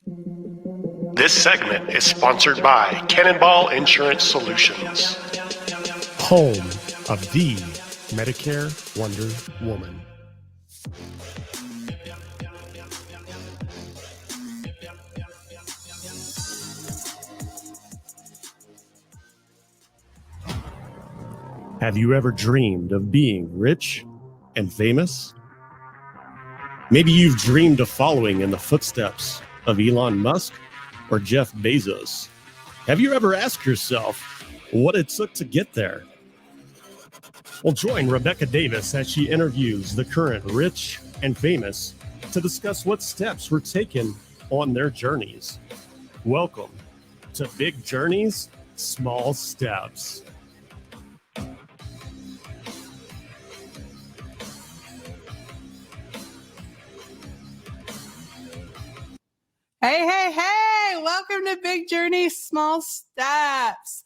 This segment is sponsored by Cannonball Insurance Solutions, home of the Medicare Wonder Woman. Have you ever dreamed of being rich and famous? Maybe you've dreamed of following in the footsteps of Elon Musk or Jeff Bezos. Have you ever asked yourself what it took to get there? Well, join Rebecca Davis as she interviews the current rich and famous to discuss what steps were taken on their journeys. Welcome to Big Journeys, Small Steps. Hey, welcome to Big Journey, Small Steps.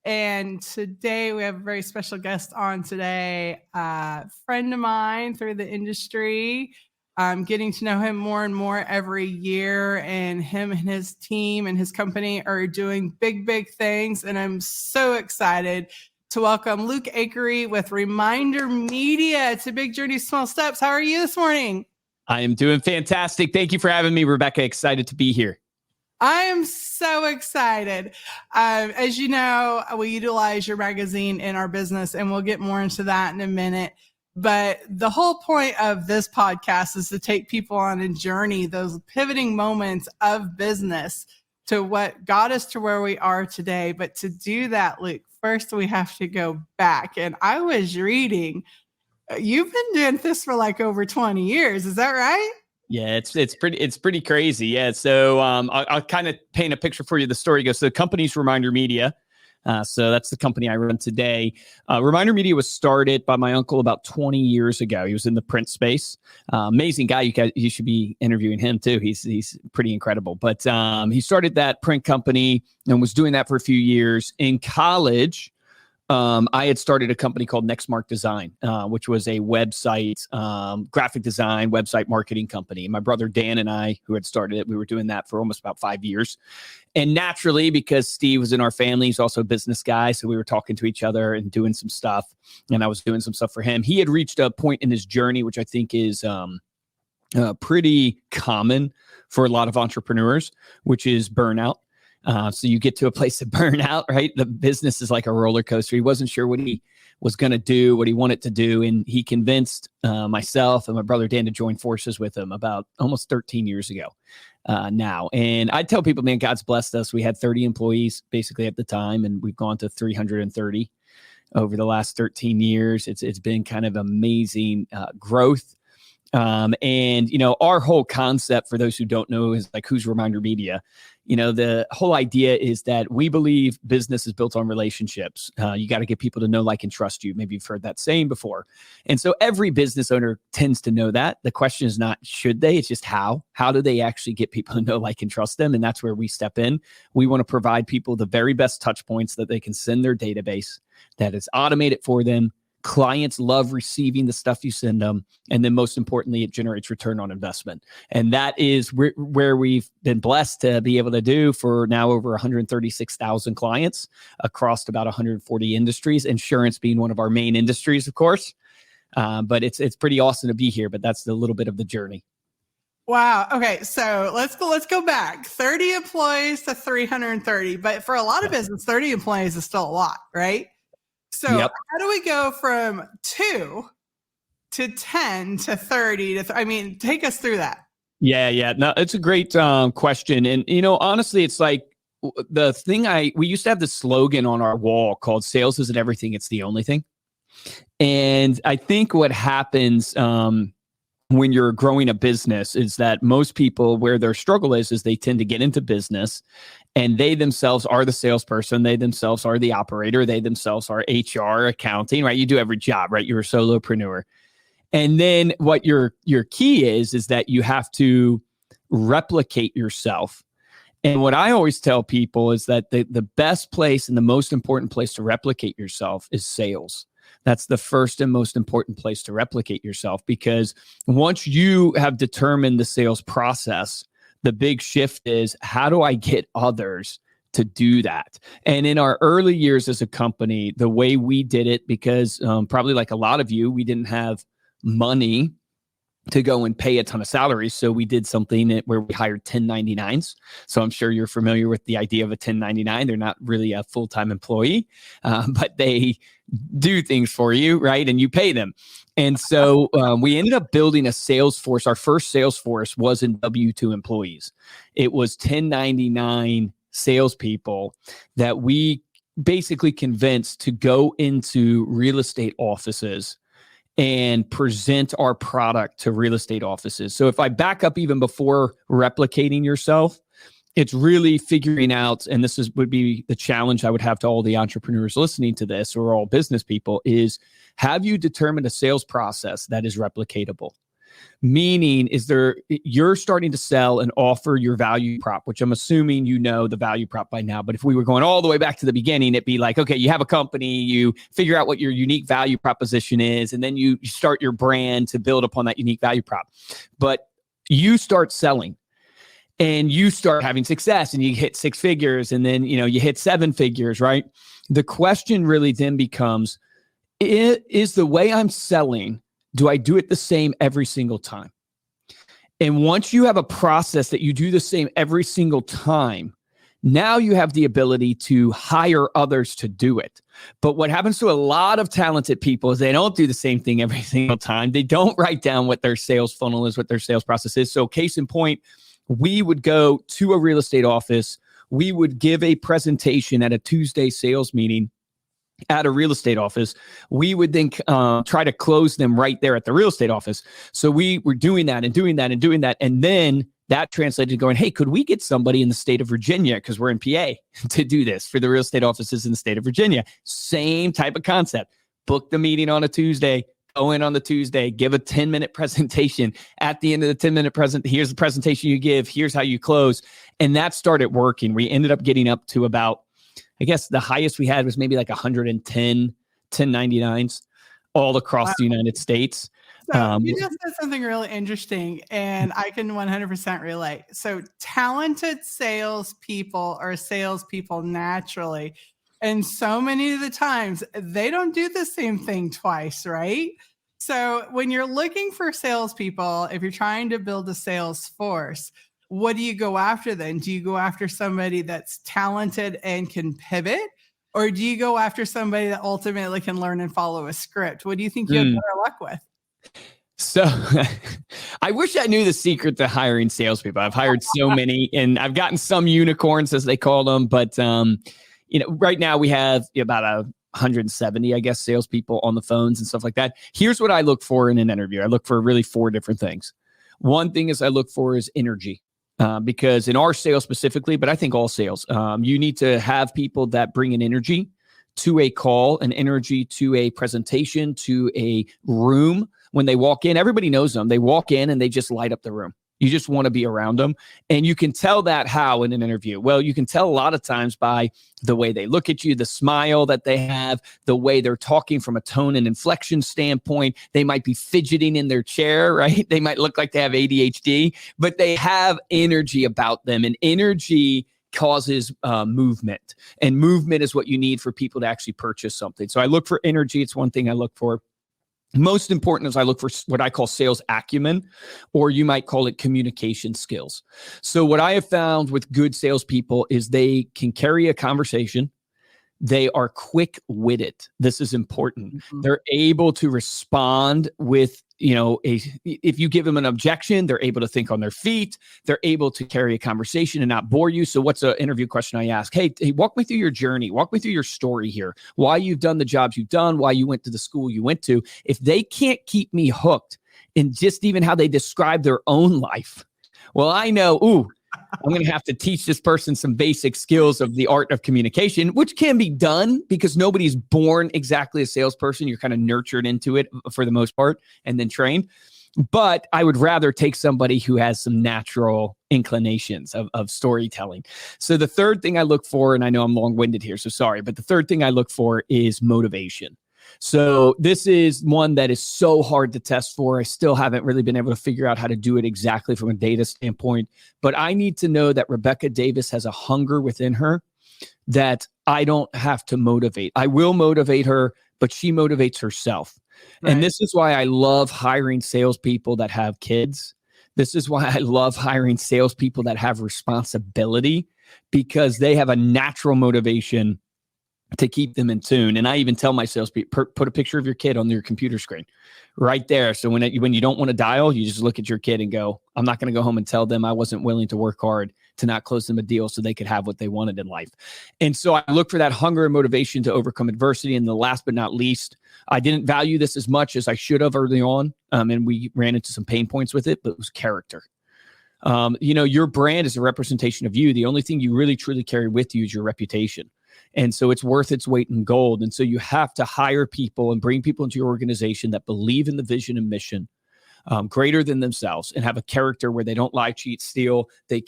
And today we have a very special guest on today, a friend of mine through the industry. I'm getting to know him more and more every year, and him and his team and his company are doing big things. And I'm so excited to welcome Luke Acree with Reminder Media to Big Journey, Small Steps. How are you this morning? I am doing fantastic. Thank you for having me, Rebecca. Excited to be here. I am so excited. As you know, we utilize your magazine in our business, and we'll get more into that in a minute. But the whole point of this podcast is to take people on a journey, those pivoting moments of business to what got us to where we are today. But to do that, Luke, first we have to go back. And I was reading, you've been doing this for like over 20 years. Is that right? Yeah, it's pretty crazy. Yeah. So I'll kind of paint a picture for you. The story goes, so the company's Reminder Media. So that's the company I run today. Reminder Media was started by my uncle about 20 years ago. He was in the print space. Amazing guy. You should be interviewing him too. He's pretty incredible. But he started that print company and was doing that for a few years. In college, I had started a company called Nextmark Design, which was a website, graphic design, website marketing company. My brother Dan and I, who had started it, we were doing that for almost about 5 years. And naturally, because Steve was in our family, he's also a business guy. So we were talking to each other and doing some stuff. And I was doing some stuff for him. He had reached a point in his journey, which I think is pretty common for a lot of entrepreneurs, which is burnout. So you get to a place of burnout, right? The business is like a roller coaster. He wasn't sure what he was going to do, what he wanted to do. And he convinced myself and my brother Dan to join forces with him about almost 13 years ago now. And I tell people, man, God's blessed us. We had 30 employees basically at the time, and we've gone to 330 over the last 13 years. It's been kind of amazing growth. And, you know, our whole concept, for those who don't know, is like, who's Reminder Media? You know, the whole idea is that we believe business is built on relationships. You got to get people to know, like, and trust you. Maybe you've heard that saying before. And so every business owner tends to know that. The question is not should they, it's just how. How do they actually get people to know, like, and trust them? And that's where we step in. We want to provide people the very best touch points that they can send their database, that is automated for them. Clients love receiving the stuff you send them. And then most importantly, it generates return on investment. And that is where we've been blessed to be able to do for now over 136,000 clients across about 140 industries, insurance being one of our main industries, of course. But it's pretty awesome to be here, but that's a little bit of the journey. Wow. Okay. So let's go back 30 employees to 330. But for a lot of business, 30 employees is still a lot, right? So How do we go from 2 to 10 to 30 to, take us through that. Yeah. No, it's a great question. And, you know, honestly, it's like the thing we used to have this slogan on our wall called sales isn't everything, it's the only thing. And I think what happens when you're growing a business is that most people, where their struggle is they tend to get into business and they themselves are the salesperson. They themselves are the operator. They themselves are HR, accounting, right? You do every job, right? You're a solopreneur. And then what your key is that you have to replicate yourself. And what I always tell people is that the best place and the most important place to replicate yourself is sales. That's the first and most important place to replicate yourself, because once you have determined the sales process, the big shift is, how do I get others to do that? And in our early years as a company, the way we did it, because probably like a lot of you, we didn't have money to go and pay a ton of salaries. So we did something where we hired 1099s. So I'm sure you're familiar with the idea of a 1099. They're not really a full-time employee, but they do things for you, right? And you pay them. And so we ended up building a sales force. Our first sales force wasn't W-2 employees. It was 1099 salespeople that we basically convinced to go into real estate offices and present our product to real estate offices. So if I back up even before replicating yourself, it's really figuring out, and would be the challenge I would have to all the entrepreneurs listening to this, or all business people, is have you determined a sales process that is replicatable? Meaning, you're starting to sell and offer your value prop, which I'm assuming you know the value prop by now. But if we were going all the way back to the beginning, it'd be like, okay, you have a company, you figure out what your unique value proposition is, and then you start your brand to build upon that unique value prop. But you start selling and you start having success and you hit 6 figures, and then, you hit 7 figures, right? The question really then becomes, is the way I'm selling, do I do it the same every single time? And once you have a process that you do the same every single time, now you have the ability to hire others to do it. But what happens to a lot of talented people is they don't do the same thing every single time. They don't write down what their sales funnel is, what their sales process is. So case in point, we would go to a real estate office. We would give a presentation at a Tuesday sales meeting at a real estate office. We would then try to close them right there at the real estate office. So we were doing that and doing that and doing that. And then that translated to going, hey, could we get somebody in the state of Virginia, because we're in PA, to do this for the real estate offices in the state of Virginia? Same type of concept. Book the meeting on a Tuesday, go in on the Tuesday, give a 10-minute presentation. At the end of the 10-minute here's the presentation you give, here's how you close. And that started working. We ended up getting up to about, I guess the highest we had was maybe like 110 1099s all across the United States. So you just said something really interesting, and I can 100% relate. So talented salespeople are salespeople naturally. And so many of the times they don't do the same thing twice, right? So when you're looking for salespeople, if you're trying to build a sales force, what do you go after then? Do you go after somebody that's talented and can pivot? Or do you go after somebody that ultimately can learn and follow a script? What do you think you have better luck with? So I wish I knew the secret to hiring salespeople. I've hired so many, and I've gotten some unicorns, as they call them. But, right now we have about 170, I guess, salespeople on the phones and stuff like that. Here's what I look for in an interview. I look for really 4 different things. One thing is I look for is energy. Because in our sales specifically, but I think all sales, you need to have people that bring an energy to a call, an energy to a presentation, to a room. When they walk in, everybody knows them. They walk in and they just light up the room. You just want to be around them. And you can tell that how in an interview? Well, you can tell a lot of times by the way they look at you, the smile that they have, the way they're talking from a tone and inflection standpoint. They might be fidgeting in their chair, right? They might look like they have ADHD, but they have energy about them. And energy causes movement. And movement is what you need for people to actually purchase something. So I look for energy. It's one thing I look for. Most important is I look for what I call sales acumen, or you might call it communication skills. So what I have found with good salespeople is they can carry a conversation. They are quick-witted. This is important. Mm-hmm. They're able to respond with, if you give them an objection, they're able to think on their feet. They're able to carry a conversation and not bore you. So what's an interview question I ask? Hey, walk me through your journey. Walk me through your story here. Why you've done the jobs you've done, why you went to the school you went to. If they can't keep me hooked in just even how they describe their own life, well, I know, I'm going to have to teach this person some basic skills of the art of communication, which can be done because nobody's born exactly a salesperson. You're kind of nurtured into it for the most part and then trained. But I would rather take somebody who has some natural inclinations of storytelling. So the third thing I look for, and I know I'm long-winded here, so sorry, but the third thing I look for is motivation. So this is one that is so hard to test for. I still haven't really been able to figure out how to do it exactly from a data standpoint, but I need to know that Rebecca Davis has a hunger within her that I don't have to motivate. I will motivate her, but she motivates herself. Right. And this is why I love hiring salespeople that have kids. This is why I love hiring salespeople that have responsibility, because they have a natural motivation to keep them in tune. And I even tell my salespeople, put a picture of your kid on your computer screen right there. So when you don't want to dial, you just look at your kid and go, I'm not going to go home and tell them I wasn't willing to work hard to not close them a deal so they could have what they wanted in life. And so I look for that hunger and motivation to overcome adversity. And the last but not least, I didn't value this as much as I should have early on. And we ran into some pain points with it, but it was character. Your brand is a representation of you. The only thing you really truly carry with you is your reputation. And so it's worth its weight in gold. And so you have to hire people and bring people into your organization that believe in the vision and mission greater than themselves, and have a character where they don't lie, cheat, steal. They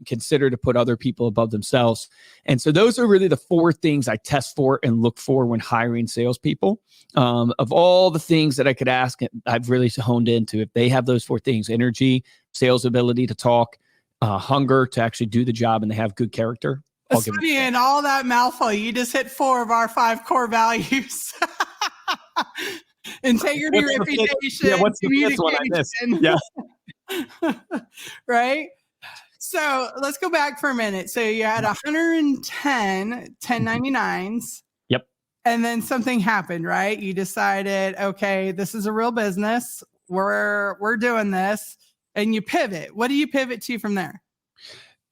consider to put other people above themselves. And so those are really the 4 things I test for and look for when hiring salespeople. Of all the things that I could ask, I've really honed into, if they have those 4 things: energy, sales ability to talk, hunger to actually do the job, and they have good character. In all that mouthful, you just hit 4 of our 5 core values. Integrity, reputation, what's the 5th one I missed? Yeah. Right? So let's go back for a minute. So you had 110 1099s. Yep. And then something happened, right? You decided, okay, this is a real business. We're doing this. And you pivot. What do you pivot to from there?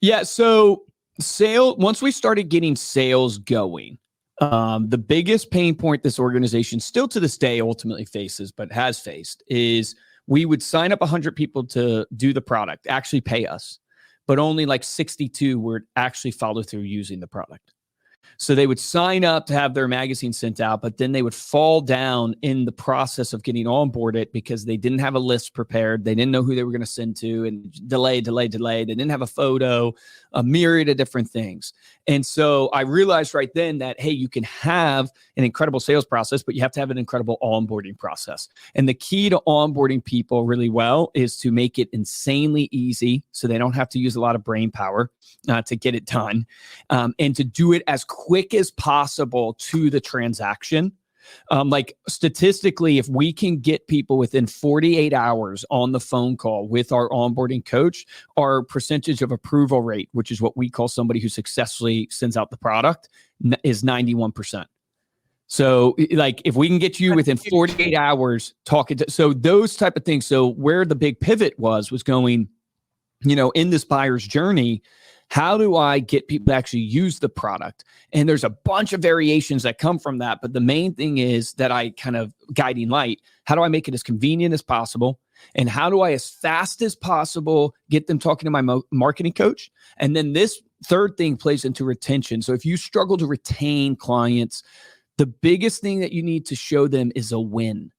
Yeah. So once we started getting sales going, the biggest pain point this organization still to this day ultimately faces, but has faced, is we would sign up 100 people to do the product, actually pay us, but only like 62 would actually follow through using the product. So they would sign up to have their magazine sent out, but then they would fall down in the process of getting onboarded because they didn't have a list prepared. They didn't know who they were going to send to, and delay. They didn't have a photo, a myriad of different things. And so I realized right then that, hey, you can have an incredible sales process, but you have to have an incredible onboarding process. And the key to onboarding people really well is to make it insanely easy so they don't have to use a lot of brain power to get it done, and to do it as quick as possible to the transaction. Like statistically, if we can get people within 48 hours on the phone call with our onboarding coach, our percentage of approval rate, which is what we call somebody who successfully sends out the product, is 91%. So like if we can get you within 48 hours talking to, so those type of things. So where the big pivot was going, in this buyer's journey, how do I get people to actually use the product? And there's a bunch of variations that come from that. But the main thing is that I kind of guiding light. How do I make it as convenient as possible? And how do I, as fast as possible, get them talking to my marketing coach? And then this third thing plays into retention. So if you struggle to retain clients, the biggest thing that you need to show them is a win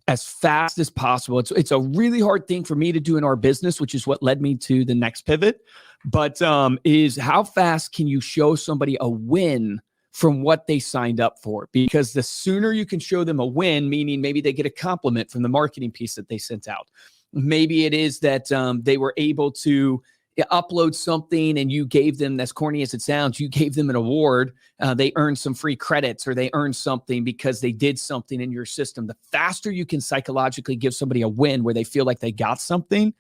as fast as possible. It's a really hard thing for me to do in our business, which is what led me to the next pivot. But is how fast can you show somebody a win from what they signed up for? Because the sooner you can show them a win, meaning maybe they get a compliment from the marketing piece that they sent out. Maybe it is that they were able to upload something and you gave them, as corny as it sounds, you gave them an award. They earned some free credits, or they earned something because they did something in your system. The faster you can psychologically give somebody a win where they feel like they got something,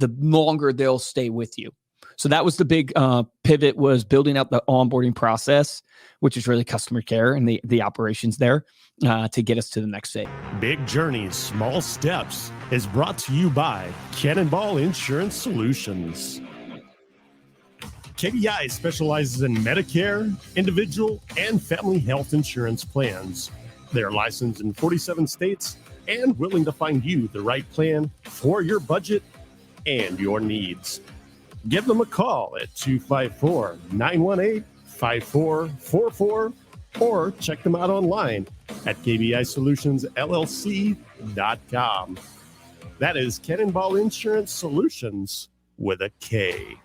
the longer they'll stay with you. So that was the big pivot, was building out the onboarding process, which is really customer care and the operations there to get us to the next stage. Big Journeys, Small Steps is brought to you by Cannonball Insurance Solutions. KBI specializes in Medicare, individual, and family health insurance plans. They're licensed in 47 states and willing to find you the right plan for your budget and your needs. Give them a call at 254-918-5444 or check them out online at kbisolutionsllc.com. That is Cannonball Insurance Solutions with a K.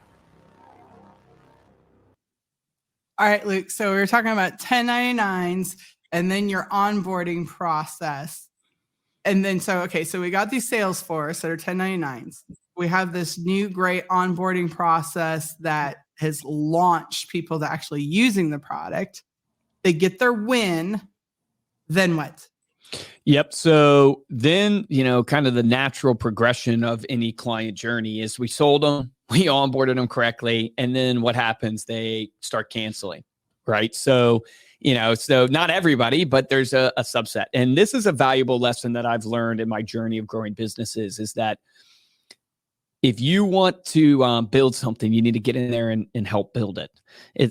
All right, Luke. So we were talking about 1099s. and then your onboarding process. And then, so we got these Salesforce that are 1099s. We have this new great onboarding process that has launched people to actually using the product. They get their win. Then what? Yep. So then, kind of the natural progression of any client journey is we sold them, we onboarded them correctly. And then what happens? They start canceling, right? So, so not everybody, but there's a subset. And this is a valuable lesson that I've learned in my journey of growing businesses is that if you want to build something, you need to get in there and help build it.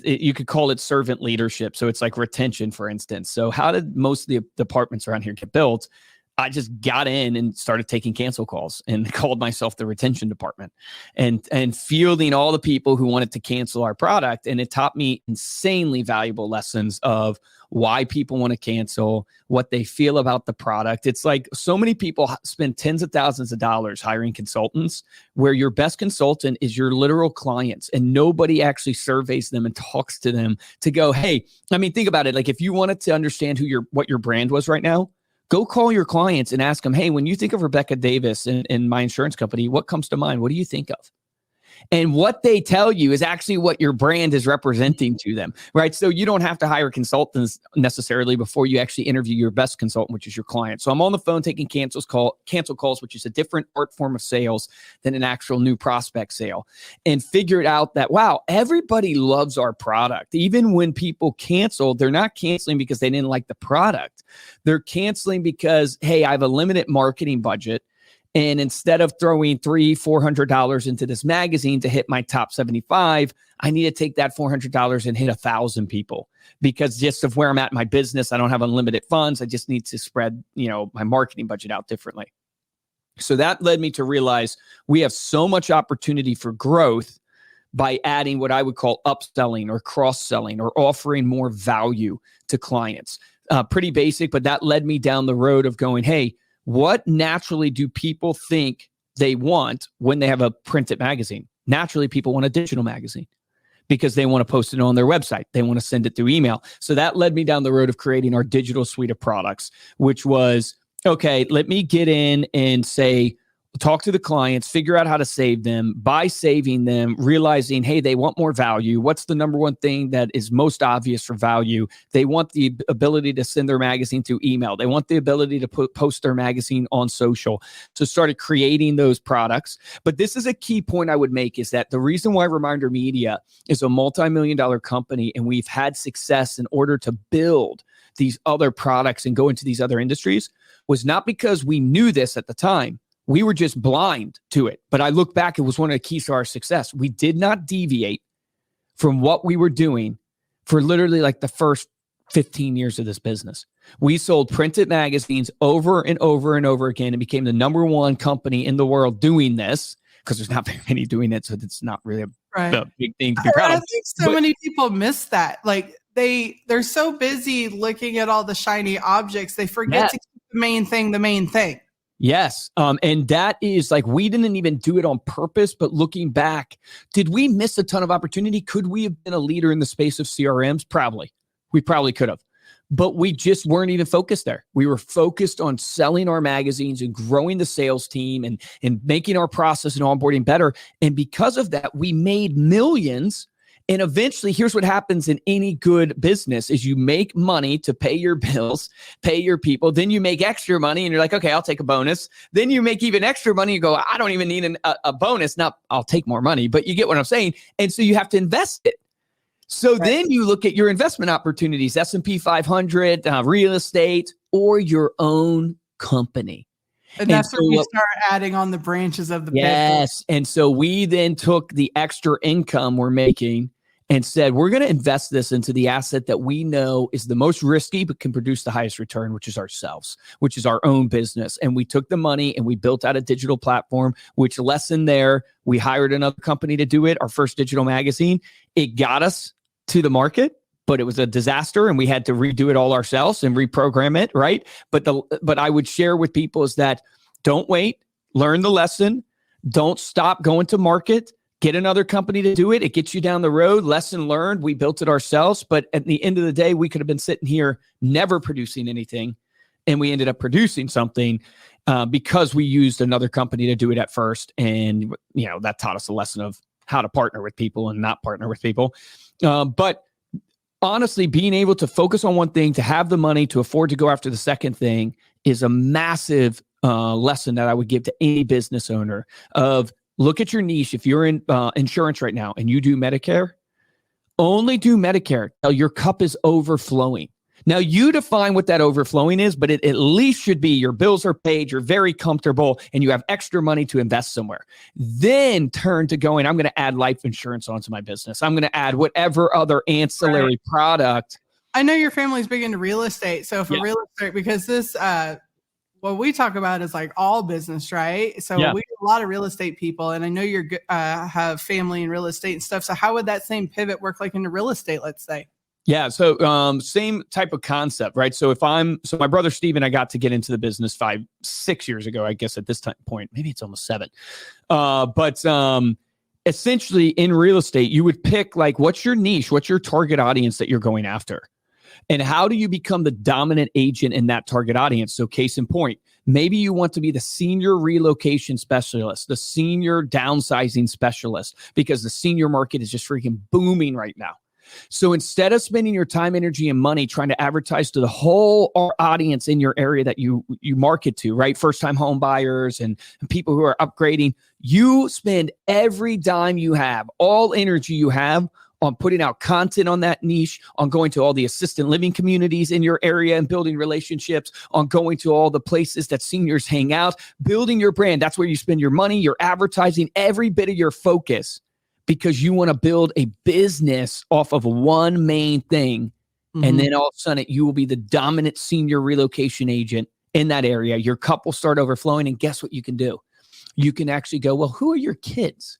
You could call it servant leadership. So it's like retention, for instance. So how did most of the departments around here get built? I just got in and started taking cancel calls and called myself the retention department and fielding all the people who wanted to cancel our product. And it taught me insanely valuable lessons of why people want to cancel, what they feel about the product. It's like so many people spend tens of thousands of dollars hiring consultants where your best consultant is your literal clients and nobody actually surveys them and talks to them to go, hey, think about it. Like if you wanted to understand what your brand was right now, go call your clients and ask them, hey, when you think of Rebecca Davis in my insurance company, what comes to mind? What do you think of? And what they tell you is actually what your brand is representing to them, right? So you don't have to hire consultants necessarily before you actually interview your best consultant, which is your client. So I'm on the phone taking cancel calls, which is a different art form of sales than an actual new prospect sale, and figured out that, wow, everybody loves our product. Even when people cancel, they're not canceling because they didn't like the product. They're canceling because, hey, I have a limited marketing budget. And instead of throwing $300-$400 into this magazine to hit my top 75, I need to take that $400 and hit 1,000 people because just of where I'm at in my business, I don't have unlimited funds. I just need to spread, my marketing budget out differently. So that led me to realize we have so much opportunity for growth by adding what I would call upselling or cross-selling or offering more value to clients. Pretty basic, but that led me down the road of going, hey, what naturally do people think they want when they have a printed magazine? Naturally, people want a digital magazine because they want to post it on their website. They want to send it through email. So that led me down the road of creating our digital suite of products, which was, okay, let me get in and say, talk to the clients, figure out how to save them. By saving them, realizing, hey, they want more value. What's the number one thing that is most obvious for value? They want the ability to send their magazine through email. They want the ability to post their magazine on social. So started creating those products. But this is a key point I would make is that the reason why Reminder Media is a multi-million-dollar company and we've had success in order to build these other products and go into these other industries was not because we knew this at the time. We were just blind to it. But I look back, it was one of the keys to our success. We did not deviate from what we were doing for literally like the first 15 years of this business. We sold printed magazines over and over and over again and became the number one company in the world doing this because there's not very many doing it. So it's not really a big thing to be proud of. I think many people miss that. Like they're so busy looking at all the shiny objects, they forget to keep the main thing. Yes. And that is like, we didn't even do it on purpose, but looking back, did we miss a ton of opportunity? Could we have been a leader in the space of CRMs? Probably. We probably could have, but we just weren't even focused there. We were focused on selling our magazines and growing the sales team and making our process and onboarding better. And because of that, we made millions. And eventually, here's what happens in any good business is you make money to pay your bills, pay your people. Then you make extra money and you're like, okay, I'll take a bonus. Then you make even extra money. You go, I don't even need a bonus. Not I'll take more money, but you get what I'm saying. And so you have to invest it. So then you look at your investment opportunities, S&P 500, real estate, or your own company. And that's where you start adding on the branches of the business. Yes. And so we then took the extra income we're making and said, we're going to invest this into the asset that we know is the most risky, but can produce the highest return, which is ourselves, which is our own business. And we took the money and we built out a digital platform, which lesson there, we hired another company to do it, our first digital magazine. It got us to the market, but it was a disaster and we had to redo it all ourselves and reprogram it, right? But I would share with people is that don't wait, learn the lesson, don't stop going to market, Get another company to do it. It gets you down the road. Lesson learned. We built it ourselves. But at the end of the day, we could have been sitting here never producing anything. And we ended up producing something because we used another company to do it at first. And, that taught us a lesson of how to partner with people and not partner with people. But honestly, being able to focus on one thing, to have the money to afford to go after the second thing is a massive lesson that I would give to any business owner of look at your niche. If you're in insurance right now and you do Medicare, only do Medicare till your cup is overflowing. Now, you define what that overflowing is, but it at least should be your bills are paid, you're very comfortable, and you have extra money to invest somewhere. Then turn to going, I'm going to add life insurance onto my business. I'm going to add whatever other ancillary product. I know your family's big into real estate. So for real estate, because this, what we talk about is like all business, right? So we do a lot of real estate people, and I know you're have family in real estate and stuff. So how would that same pivot work like into real estate, let's say? Yeah. So same type of concept, right? So my brother Steven, I got to get into the business 5-6 years ago, I guess at this point, maybe it's almost 7. But essentially in real estate, you would pick like, what's your niche? What's your target audience that you're going after? And how do you become the dominant agent in that target audience? So case in point, maybe you want to be the senior relocation specialist, the senior downsizing specialist, because the senior market is just freaking booming right now. So instead of spending your time, energy, and money trying to advertise to the whole audience in your area that you market to, right? First-time home buyers and people who are upgrading, you spend every dime you have, all energy you have on putting out content on that niche, on going to all the assisted living communities in your area and building relationships, on going to all the places that seniors hang out, building your brand. That's where you spend your money, your advertising, every bit of your focus, because you want to build a business off of one main thing. Mm-hmm. And then all of a sudden you will be the dominant senior relocation agent in that area. Your cup will start overflowing. And guess what you can do? You can actually go, well, who are your kids?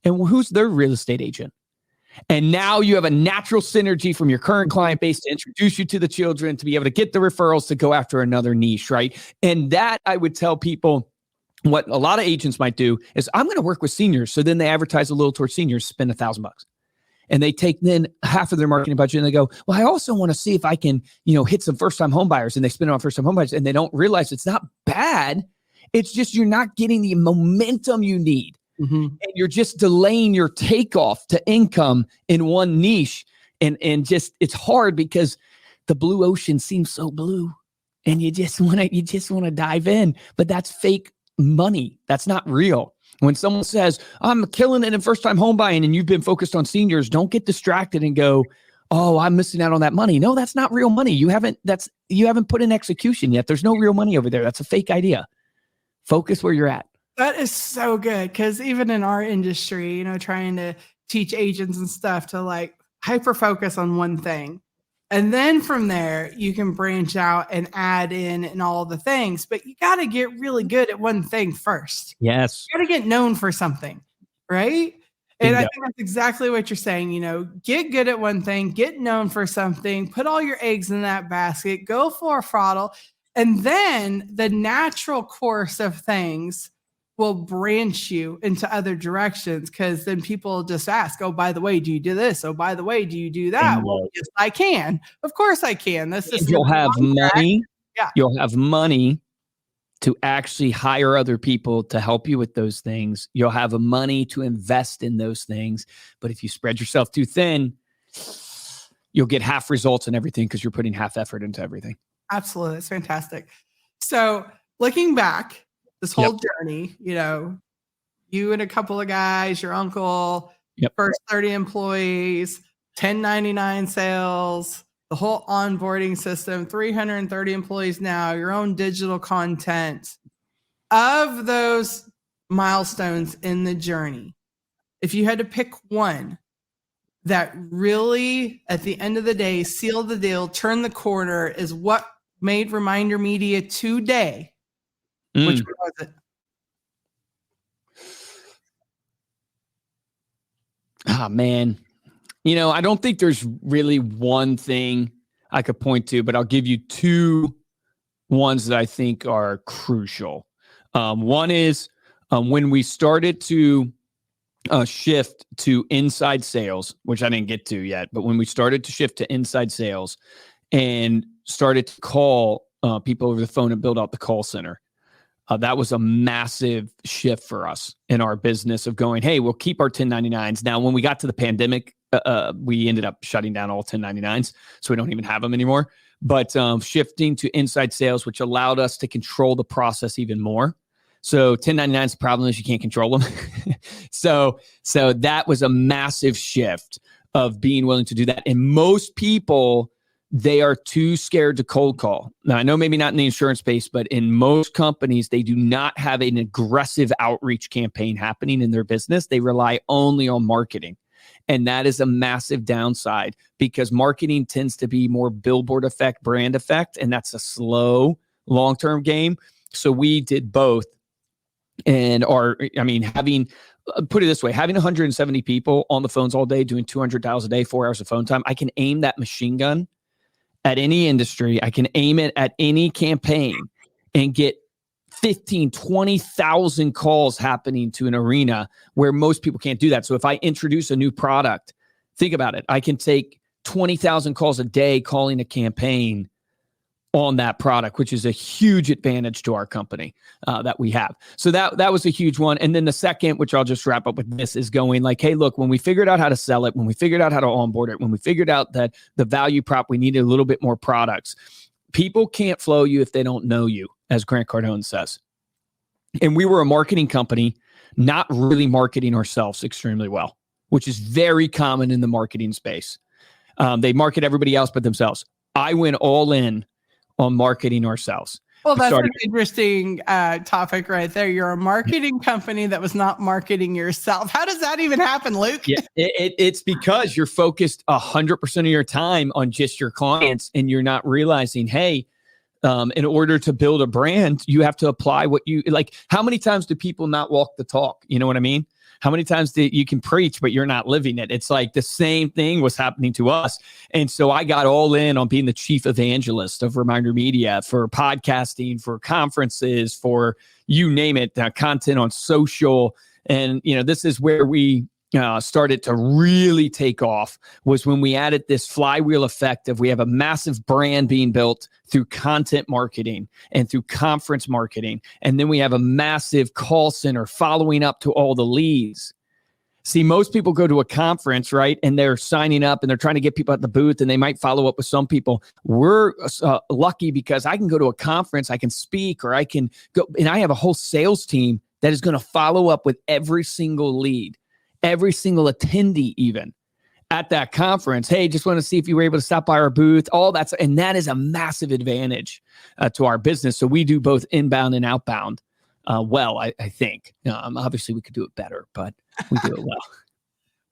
And who's their real estate agent? And now you have a natural synergy from your current client base to introduce you to the children, to be able to get the referrals to go after another niche, right? And that I would tell people, what a lot of agents might do is, I'm going to work with seniors. So then they advertise a little towards seniors, spend $1,000. And they take then half of their marketing budget and they go, well, I also want to see if I can, hit some first-time home buyers, and they spend it on first-time home buyers, and they don't realize it's not bad. It's just, you're not getting the momentum you need. Mm-hmm. And you're just delaying your takeoff to income in one niche. And just, it's hard because the blue ocean seems so blue and you just want to dive in, but that's fake money. That's not real. When someone says, I'm killing it in first time home buying, and you've been focused on seniors, don't get distracted and go, oh, I'm missing out on that money. No, that's not real money. You haven't put in execution yet. There's no real money over there. That's a fake idea. Focus where you're at. That is so good. Because even in our industry, trying to teach agents and stuff to like hyper focus on one thing. And then from there, you can branch out and add in and all the things. But you got to get really good at one thing first. Yes. You got to get known for something, right? And I think that's exactly what you're saying. Get good at one thing, get known for something, put all your eggs in that basket, go full throttle. And then the natural course of things will branch you into other directions, because then people just ask, oh, by the way, do you do this? Oh, by the way, do you do that? Well, yes, I can. Of course I can. You'll have money. Yeah. You'll have money to actually hire other people to help you with those things. You'll have money to invest in those things. But if you spread yourself too thin, you'll get half results in everything because you're putting half effort into everything. Absolutely. It's fantastic. So looking back, this whole journey, you and a couple of guys, your uncle, first 30 employees, 1099 sales, the whole onboarding system, 330 employees now, your own digital content. Of those milestones in the journey, if you had to pick one that really, at the end of the day, sealed the deal, turned the corner, is what made Reminder Media today, which one was it? Ah, man. I don't think there's really one thing I could point to, but I'll give you two ones that I think are crucial. One is when we started to shift to inside sales, which I didn't get to yet, but when we started to shift to inside sales and started to call people over the phone and build out the call center, that was a massive shift for us in our business of going, hey, we'll keep our 1099s. Now, when we got to the pandemic, we ended up shutting down all 1099s, so we don't even have them anymore. But shifting to inside sales, which allowed us to control the process even more. So 1099's problem is you can't control them. So that was a massive shift of being willing to do that. And most people, they are too scared to cold call. Now, I know maybe not in the insurance space, but in most companies, they do not have an aggressive outreach campaign happening in their business. They rely only on marketing. And that is a massive downside because marketing tends to be more billboard effect, brand effect, and that's a slow, long-term game. So we did both. And having, put it this way, having 170 people on the phones all day doing 200 dials a day, 4 hours of phone time, I can aim that machine gun at any industry. I can aim it at any campaign and get 15, 20,000 calls happening to an arena where most people can't do that. So if I introduce a new product, think about it. I can take 20,000 calls a day calling a campaign on that product, which is a huge advantage to our company that we have. So that was a huge one. And then the second, which I'll just wrap up with this, is going like, hey, look, when we figured out how to sell it, when we figured out how to onboard it, when we figured out that the value prop, we needed a little bit more products. People can't flow you if they don't know you, as Grant Cardone says. And we were a marketing company, not really marketing ourselves extremely well, which is very common in the marketing space. They market everybody else but themselves. I went all in on marketing ourselves. Well, that's an interesting topic right there. You're a marketing company that was not marketing yourself. How does that even happen, Luke? Yeah, it's because you're focused 100% of your time on just your clients and you're not realizing, hey, in order to build a brand, you have to apply what you like. How many times do people not walk the talk? You know what I mean? How many times do you can preach, but you're not living it? It's like the same thing was happening to us. And so I got all in on being the chief evangelist of Reminder Media for podcasting, for conferences, for you name it, content on social. And, this is where we started to really take off, was when we added this flywheel effect of we have a massive brand being built through content marketing and through conference marketing. And then we have a massive call center following up to all the leads. See, most people go to a conference, right? And they're signing up and they're trying to get people at the booth and they might follow up with some people. We're lucky because I can go to a conference, I can speak, or I can go, and I have a whole sales team that is going to follow up with every single lead, every single attendee even at that conference. Hey, just want to see if you were able to stop by our booth, all that. And that is a massive advantage to our business. So we do both inbound and outbound well, I think. Obviously, we could do it better, but we do it well.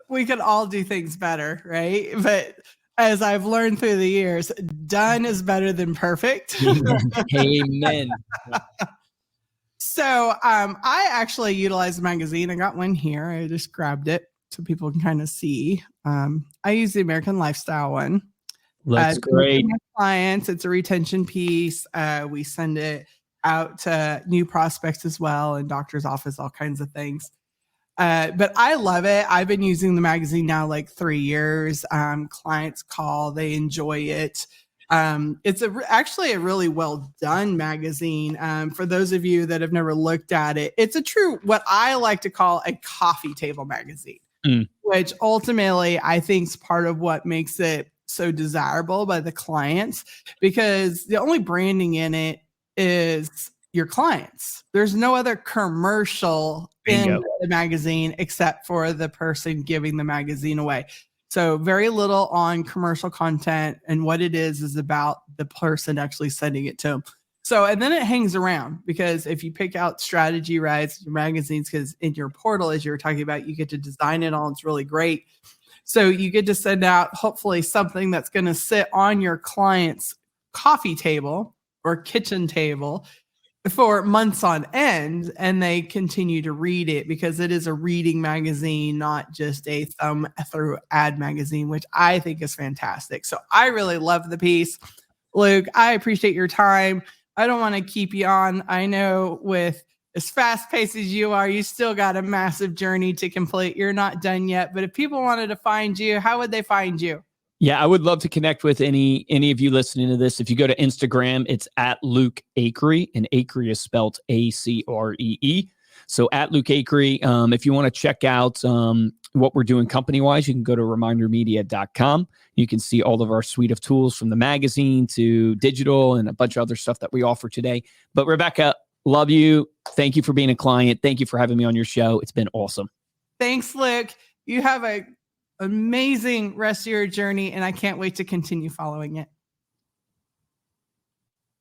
We could all do things better, right? But as I've learned through the years, done is better than perfect. Amen. So I actually utilized a magazine. I got one here. I just grabbed it so people can kind of see. I use the American Lifestyle one. That's great. My clients, it's a retention piece. We send it out to new prospects as well, in doctor's office, all kinds of things. But I love it. I've been using the magazine now like 3 years. Clients call, they enjoy it. It's actually a really well done magazine. For those of you that have never looked at it, it's a true, what I like to call a coffee table magazine, which ultimately I think is part of what makes it so desirable by the clients, because the only branding in it is your clients. There's no other commercial in the magazine except for the person giving the magazine away. So very little on commercial content, and what it is about the person actually sending it to them. So, and then it hangs around, because if you pick out strategy rides, your magazines, because in your portal, as you were talking about, you get to design it all. It's really great. So you get to send out hopefully something that's going to sit on your client's coffee table or kitchen table for months on end, and they continue to read it, because it is a reading magazine, not just a thumb through ad magazine, which I think is fantastic. So I really love the piece. Luke, I appreciate your time. I don't want to keep you on. I know with as fast paced as you are, you still got a massive journey to complete. You're not done yet. But if people wanted to find you, how would they find you? Yeah, I would love to connect with any of you listening to this. If you go to Instagram, it's at Luke Acree, and Acree is spelled Acree. So at Luke Acree, if you want to check out what we're doing company-wise, you can go to remindermedia.com. You can see all of our suite of tools from the magazine to digital and a bunch of other stuff that we offer today. But Rebecca, love you. Thank you for being a client. Thank you for having me on your show. It's been awesome. Thanks, Luke. You have an amazing rest of your journey, and I can't wait to continue following it.